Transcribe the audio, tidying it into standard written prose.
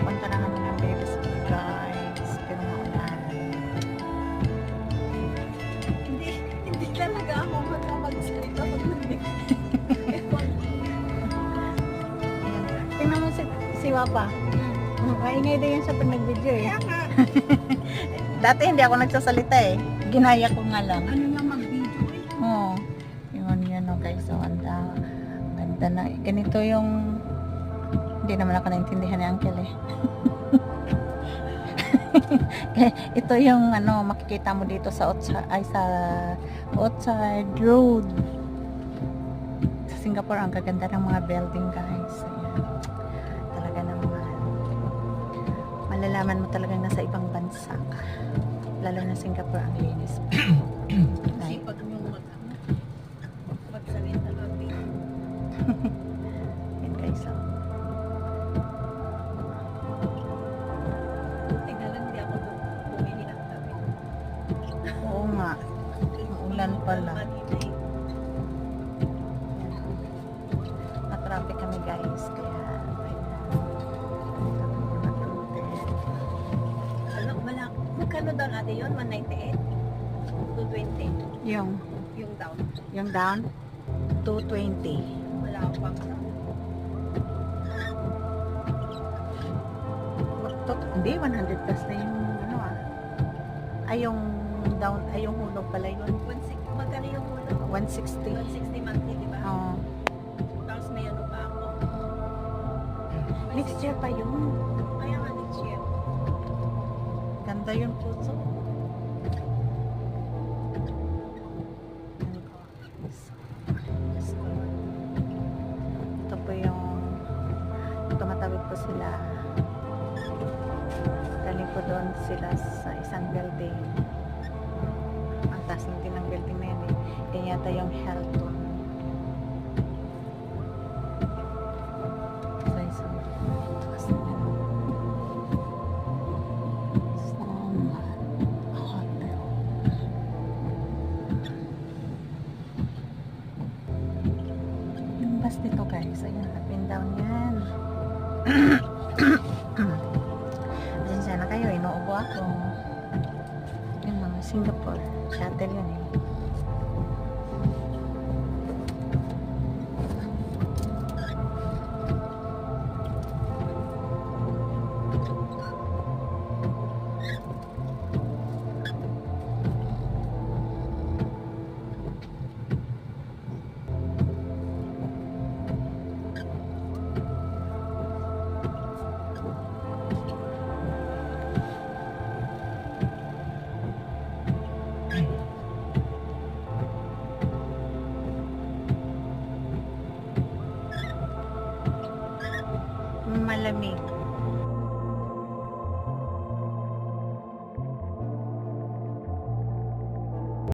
papunta na kami ng Vegas guys. Pero maulan. Hindi talaga ako magsalita pag Ayan. Tingnan mo si Wapa. Maingay din yan sa pag nag-video eh. Dati hindi ako nagsasalita eh. Ginaya ko nga lang. Ano nga mag-video eh? Oo. Yun o guys. So, ganda na. Ganito yung hindi naman ako naintindihan ni Uncle eh. Ito yung makikita mo dito sa outside road. Sa Singapore ang gaganda ng mga building guys. Ayan. Talaga naman. Malalaman mo talagang nasa ibang bansa ka. Lalo na Singapore ang linis. Kasi pag yung magsalita gabi. Yan guys. Oh. Buti na lang hindi ako bumili ng gabi. Oo nga. Ulan pala. Na-traffic kami guys. Kaya Magkano down ate yun? 198? 220? yung Yung down? down 220. Wala ako pang Hindi, 100 plus na yung ay yung down, ay yung hulog pala yun. 160. Magkano yung muna? 160. 160 monthly, di ba? Oo. Tapos may ano pa ako. Next year pa yun. Kaya nga next year. Ganda yung puso. Ito po yung tumatawid po sila. Galing po doon sila sa isang building. Ang taas ng tinang building na yun eh. Yan yata yung Hilton. Yung bus dito guys, ayan, up and down yan. Pasensya na kayo, inuubo ako. Yung mga Singapore, shuttle yun eh. Malamig.